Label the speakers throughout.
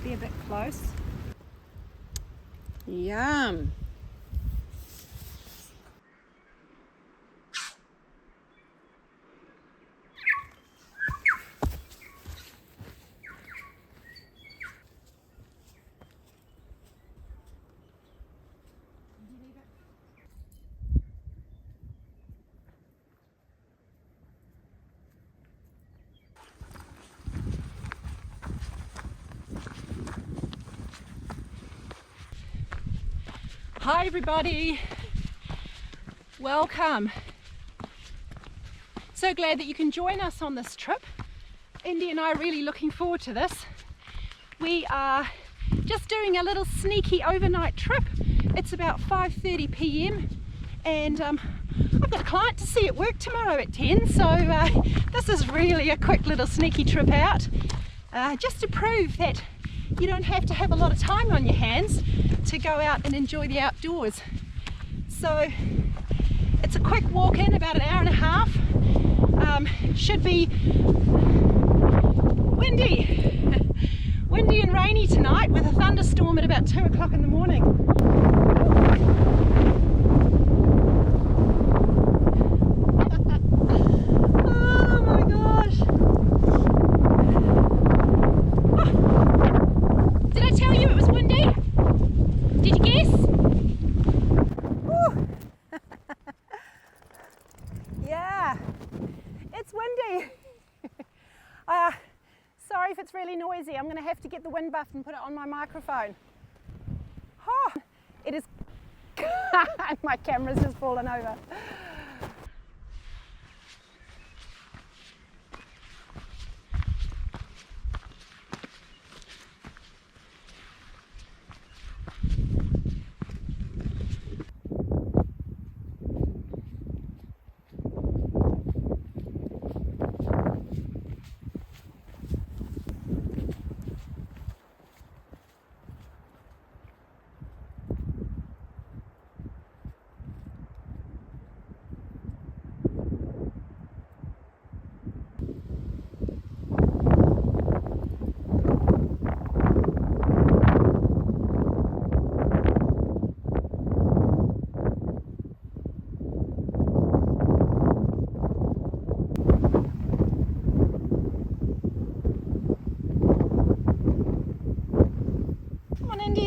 Speaker 1: be a bit close.
Speaker 2: Yum.
Speaker 1: Hi everybody, welcome. So glad that you can join us on this trip. Indy and I are really looking forward to this. We are just doing a little sneaky overnight trip. It's about 5:30 p.m. and I've got a client to see at work tomorrow at 10, so this is really a quick little sneaky trip out, just to prove that you don't have to have a lot of time on your hands to go out and enjoy the outdoors. So it's a quick walk in, about an hour and a half. Should be windy and rainy tonight with a thunderstorm at about 2 o'clock in the morning. Oh my gosh. Oh. Did I tell you it was windy? Did you guess? Yeah, it's windy. Sorry if it's really noisy. I'm going to have to get the wind buff and put it on my microphone. Oh, it is. My camera's just fallen over.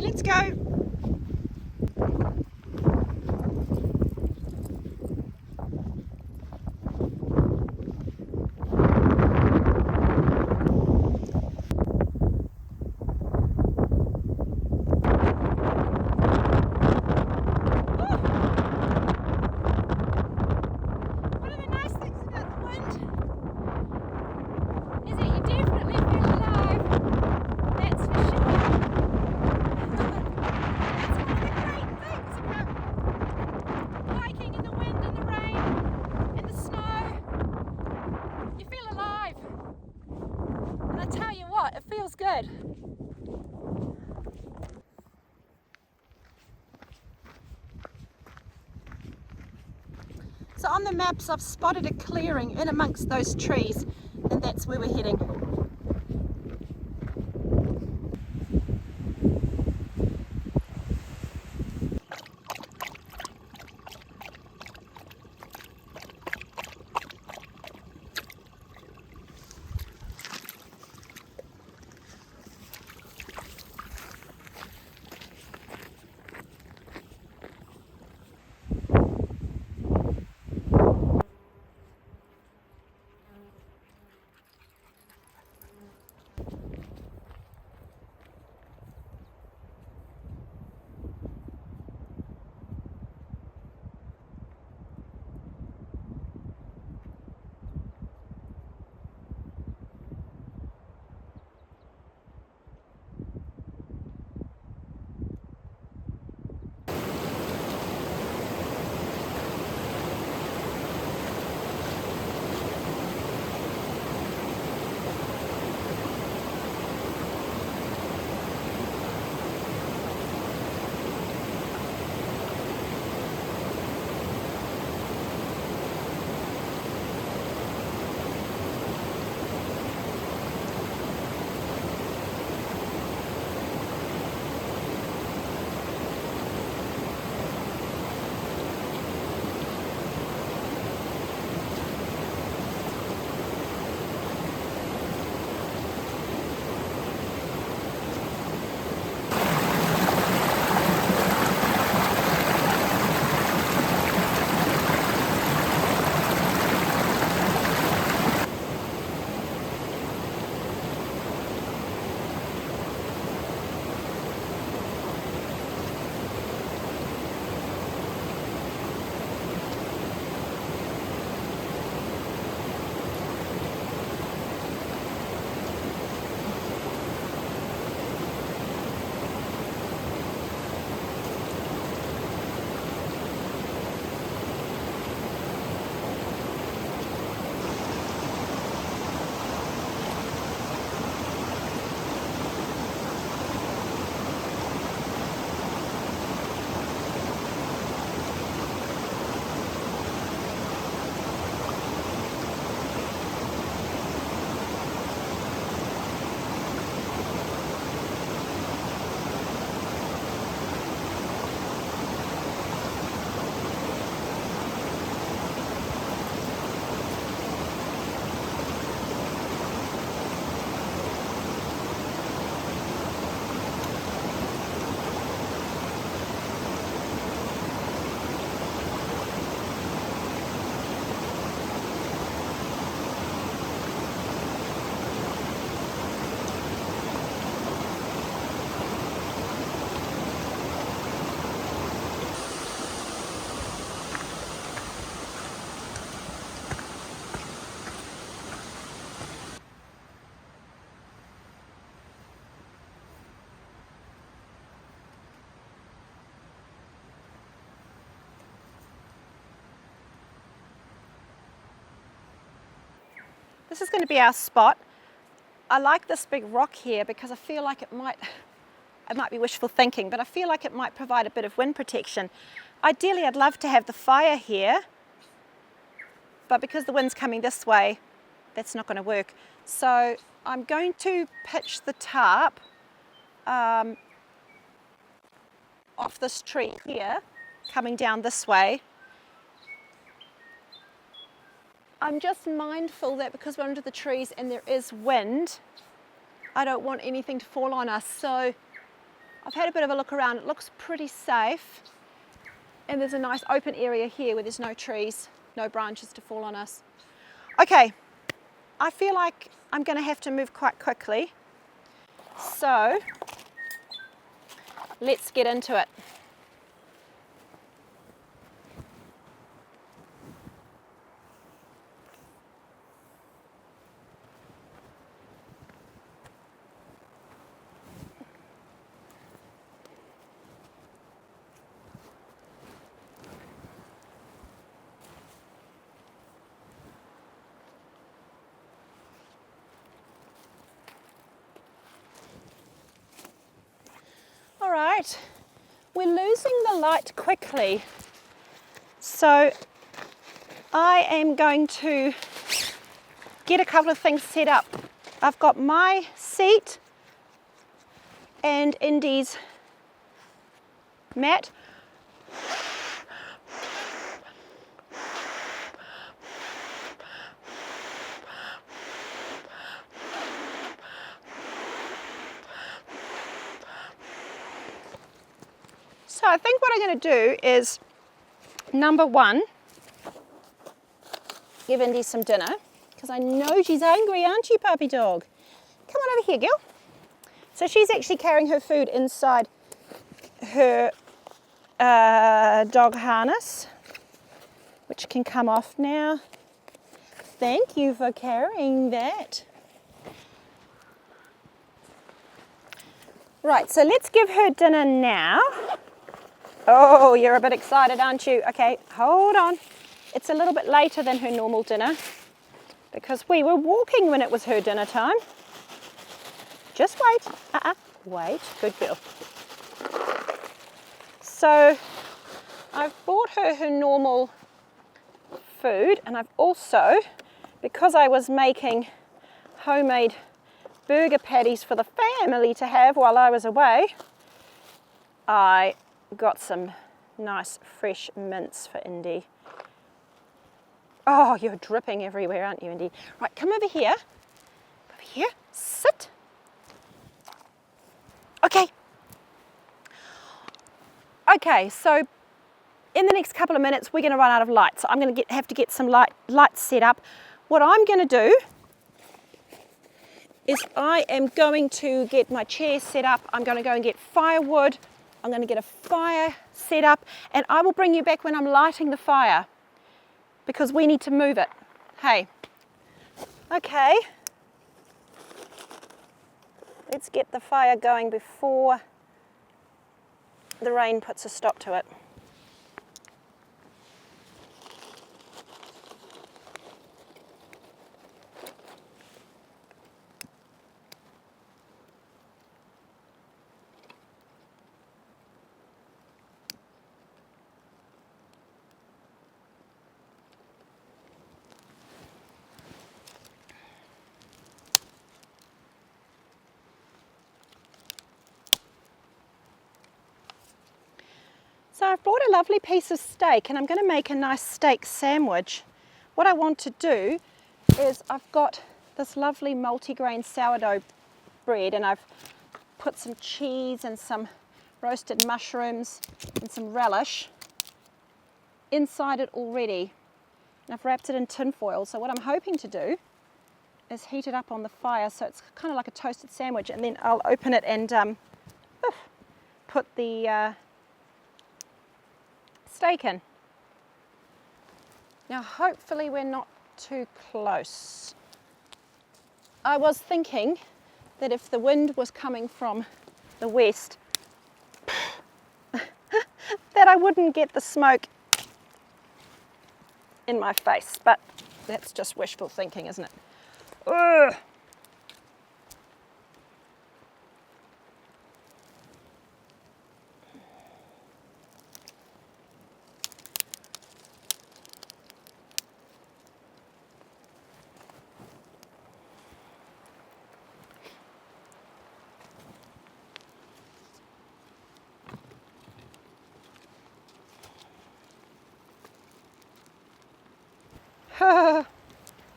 Speaker 1: Let's go. It feels good. So on the maps I've spotted a clearing in amongst those trees, and that's where we're heading. This is going to be our spot. I like this big rock here because I feel like it might be wishful thinking, but I feel like it might provide a bit of wind protection. Ideally, I'd love to have the fire here, but because the wind's coming this way, that's not going to work. So I'm going to pitch the tarp off this tree here, coming down this way. I'm just mindful that because we're under the trees and there is wind, I don't want anything to fall on us. So I've had a bit of a look around. It looks pretty safe. And there's a nice open area here where there's no trees, no branches to fall on us. Okay, I feel like I'm going to have to move quite quickly. So let's get into it. All right, we're losing the light quickly, so I am going to get a couple of things set up. I've got my seat and Indy's mat. So I think what I'm going to do is, number one, give Indy some dinner, because I know she's hungry, aren't you, puppy dog? Come on over here, girl. So she's actually carrying her food inside her dog harness, which can come off now. Thank you for carrying that. Right, so let's give her dinner now. Oh, you're a bit excited, aren't you? Okay, hold on. It's a little bit later than her normal dinner because we were walking when it was her dinner time. Just wait. Wait. Good girl. So I've bought her normal food, and I've also, because I was making homemade burger patties for the family to have while I was away, I got some nice fresh mince for Indy. Oh, you're dripping everywhere, aren't you, Indy? Right, come over here. Over here. Sit. Okay. Okay, so in the next couple of minutes, we're going to run out of light. So I'm going to have to get some lights set up. What I'm going to do is I am going to get my chair set up. I'm going to go and get firewood. I'm going to get a fire set up, and I will bring you back when I'm lighting the fire because we need to move it. Hey. Okay. Let's get the fire going before the rain puts a stop to it. So I've brought a lovely piece of steak, and I'm going to make a nice steak sandwich. What I want to do is I've got this lovely multigrain sourdough bread, and I've put some cheese and some roasted mushrooms and some relish inside it already. And I've wrapped it in tin foil. So what I'm hoping to do is heat it up on the fire so it's kind of like a toasted sandwich, and then I'll open it and put the steak in. Now hopefully we're not too close. I was thinking that if the wind was coming from the west that I wouldn't get the smoke in my face, but that's just wishful thinking, isn't it? Ugh.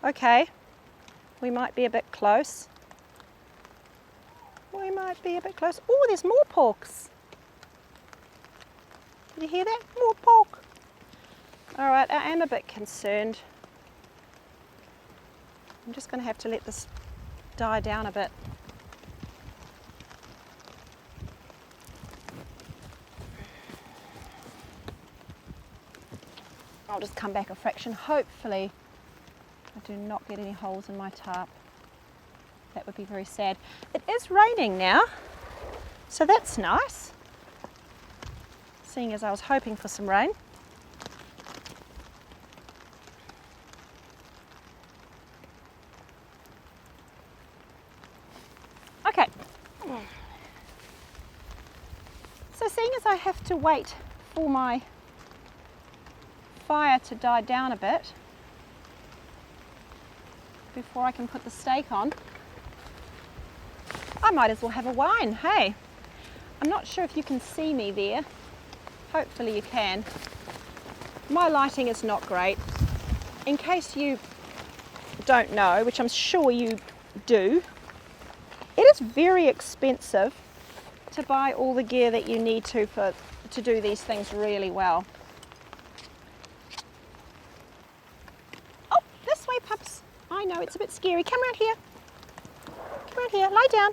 Speaker 1: Okay, we might be a bit close. We might be a bit close. Oh, there's more porks. Did you hear that? More pork. All right, I am a bit concerned. I'm just going to have to let this die down a bit. I'll just come back a fraction. Hopefully I do not get any holes in my tarp. That would be very sad. It is raining now, so that's nice. Seeing as I was hoping for some rain. Okay. So seeing as I have to wait for my fire to die down a bit before I can put the steak on, I might as well have a wine. Hey, I'm not sure if you can see me there. Hopefully you can. My lighting is not great. In case you don't know, which I'm sure you do, it is very expensive to buy all the gear that you need to do these things really well. Oh, this way, pups. I know it's a bit scary. Come around here. Come around here. Lie down.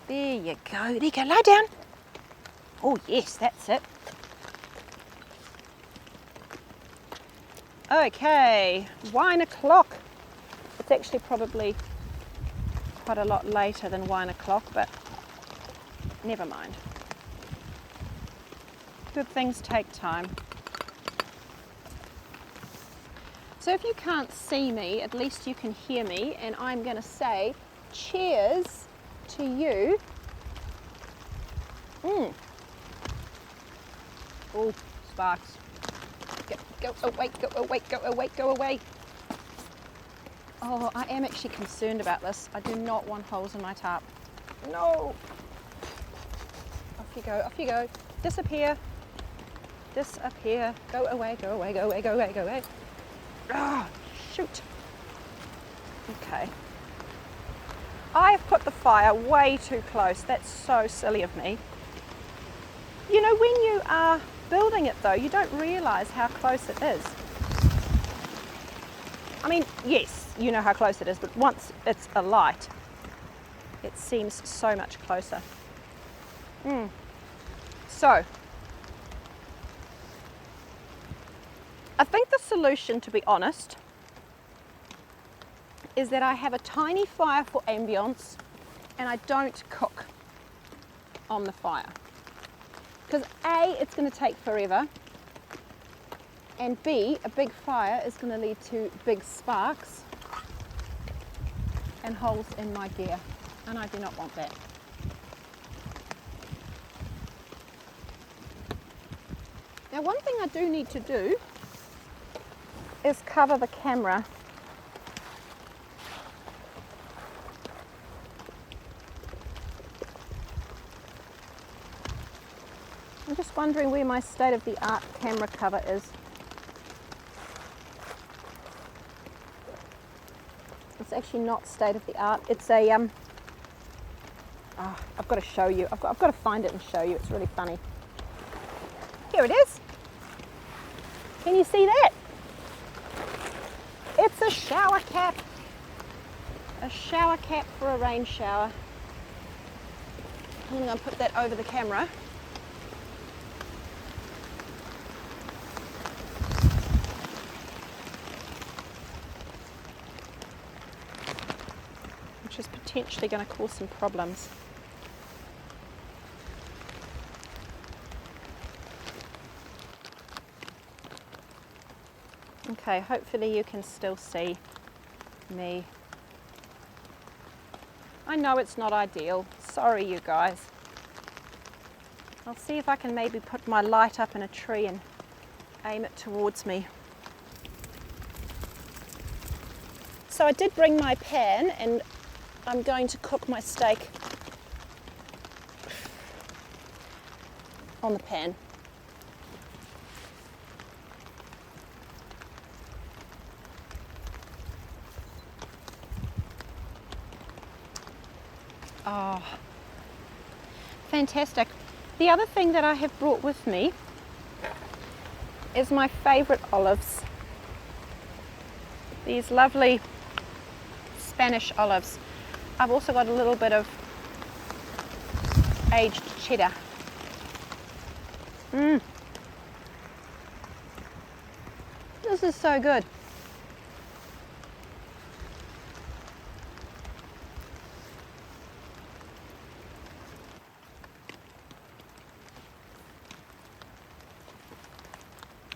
Speaker 1: There you go. There you go. Lie down. Oh yes, that's it. Okay, 1 o'clock. It's actually probably quite a lot later than 1 o'clock, but never mind. Good things take time. So if you can't see me, at least you can hear me, and I'm going to say cheers to you. Oh, sparks. Go away, go away, go away, go away. Oh, I am actually concerned about this. I do not want holes in my tarp. No. Off you go, off you go. Disappear. Disappear. Go away, go away, go away, go away, go away. Ah, shoot. Okay. I've put the fire way too close. That's so silly of me. You know, when you are building it though, you don't realise how close it is. I mean, yes, you know how close it is, but once it's alight, it seems so much closer. So, I think the solution, to be honest, is that I have a tiny fire for ambience and I don't cook on the fire. Because A, it's going to take forever, and B, a big fire is going to lead to big sparks and holes in my gear, and I do not want that. Now, one thing I do need to do is cover the camera. I'm just wondering where my state-of-the-art camera cover is. It's actually not state-of-the-art. It's a I've got to show you. I've got to find it and show you. It's really funny. Here it is. Can you see that? It's a shower cap. A shower cap for a rain shower. I'm going to put that over the camera. Which is potentially going to cause some problems. Okay, hopefully you can still see me. I know it's not ideal. Sorry, you guys. I'll see if I can maybe put my light up in a tree and aim it towards me. So I did bring my pan and I'm going to cook my steak on the pan. Oh, fantastic. The other thing that I have brought with me is my favourite olives. These lovely Spanish olives. I've also got a little bit of aged cheddar. This is so good.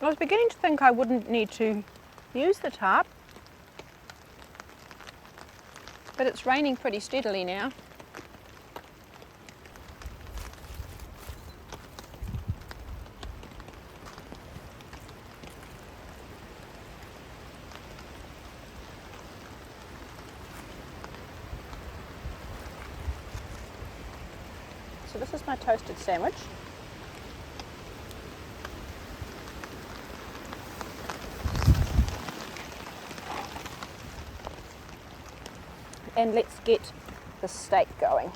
Speaker 1: I was beginning to think I wouldn't need to use the tarp, but it's raining pretty steadily now. So this is my toasted sandwich. And let's get the steak going.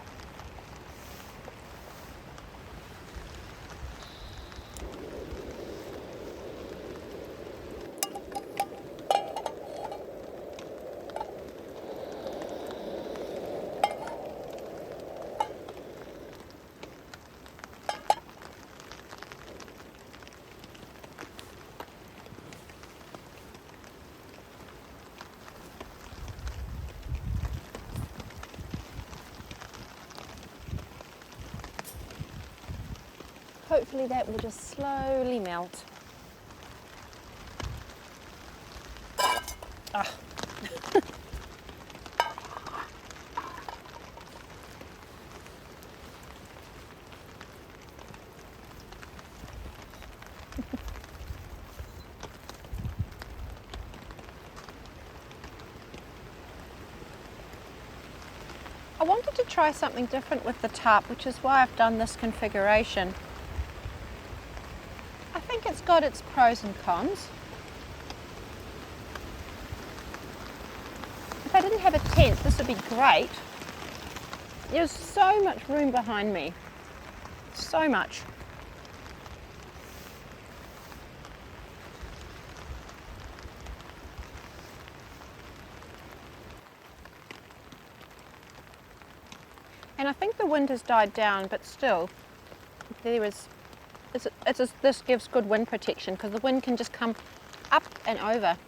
Speaker 1: Hopefully that will just slowly melt. Ah. I wanted to try something different with the tarp, which is why I've done this configuration. I think it's got its pros and cons. If I didn't have a tent, this would be great. There's so much room behind me. So much. And I think the wind has died down, but still, there is. This gives good wind protection because the wind can just come up and over.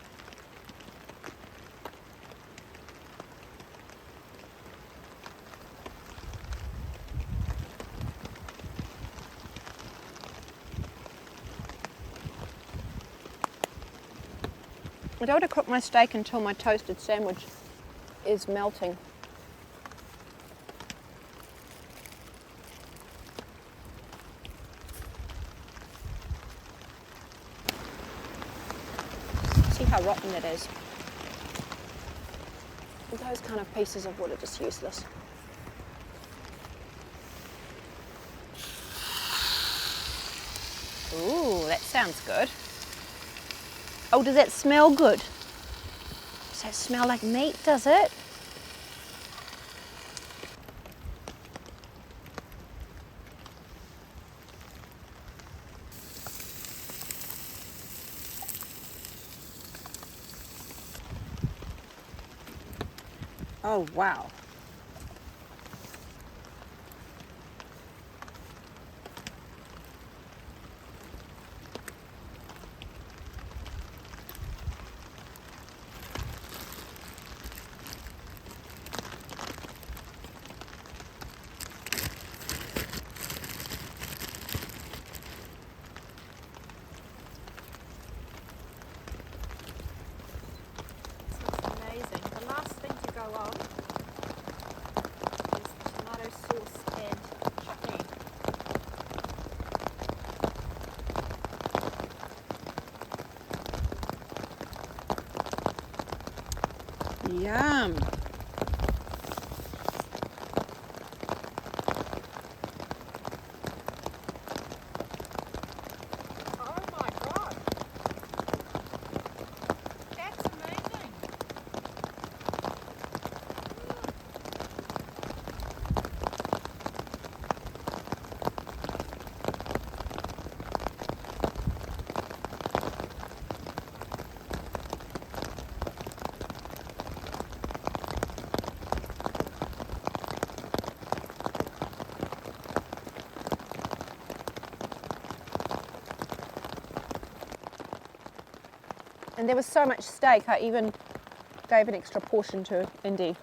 Speaker 1: I don't want to cook my steak until my toasted sandwich is melting. See how rotten that is. Those kind of pieces of wood are just useless. Ooh, that sounds good. Oh, does that smell good? Does that smell like meat, does it? Oh, wow. Amazing. The last thing to go on Yum. Oh my God. That's amazing. And there was so much steak, I even gave an extra portion to Indy.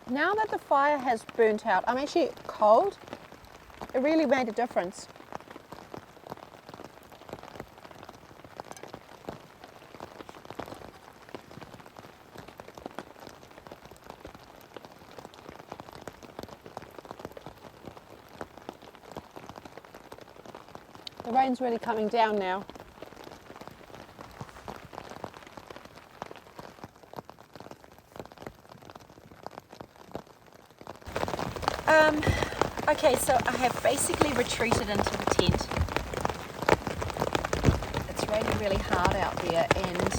Speaker 1: Now that the fire has burnt out, I'm actually cold. It really made a difference. The rain's really coming down now. Okay, so I have basically retreated into the tent. It's raining really hard out there and it's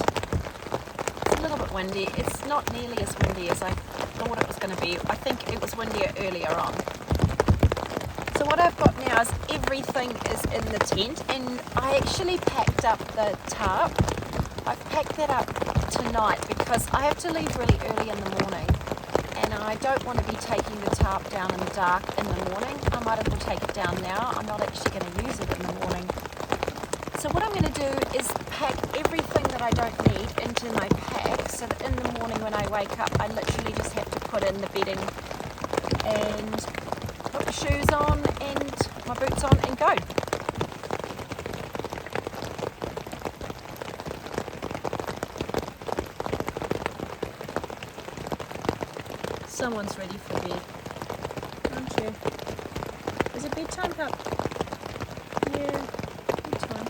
Speaker 1: a little bit windy. It's not nearly as windy as I thought it was going to be. I think it was windier earlier on. So what I've got now is everything is in the tent, and I actually packed up the tarp. I've packed that up tonight because I have to leave really early in the morning, and I don't want to be taking the tarp down in the dark in the morning. I might as well take it down now. I'm not actually going to use it in the morning. So what I'm going to do is pack everything that I don't need into my pack so that in the morning when I wake up I literally just have to put in the bedding and put the shoes on and my boots on and go. Someone's ready for bed, aren't you? Is it bedtime, pup? Yeah, bedtime.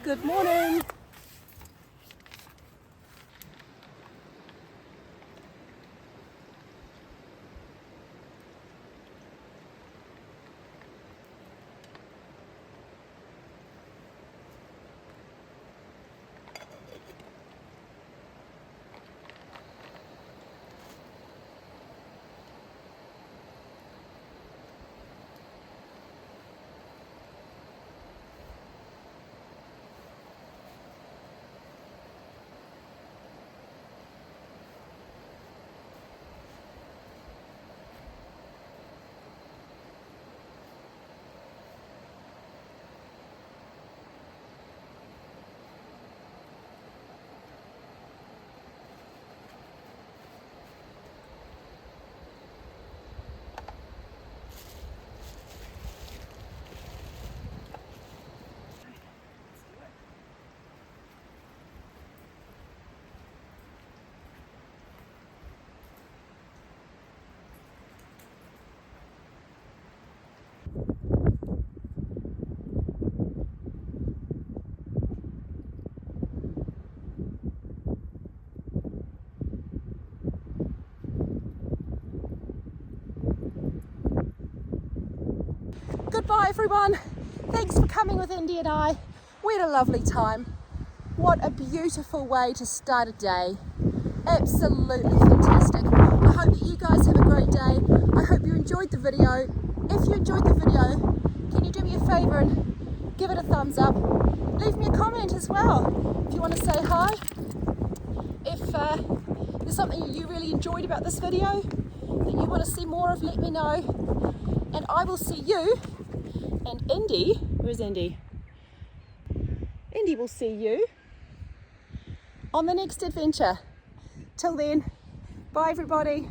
Speaker 1: Good morning. goodbye everyone. Thanks for coming with Indy and I. We had a lovely time. What a beautiful way to start a day. Absolutely fantastic. I hope that you guys have a great day. I hope you enjoyed the video. If you enjoyed the video, can you do me a favour and give it a thumbs up? Leave me a comment as well if you want to say hi. If there's something you really enjoyed about this video that you want to see more of, let me know. And I will see you and Indy, where's Indy? Indy will see you on the next adventure. Till then, bye everybody.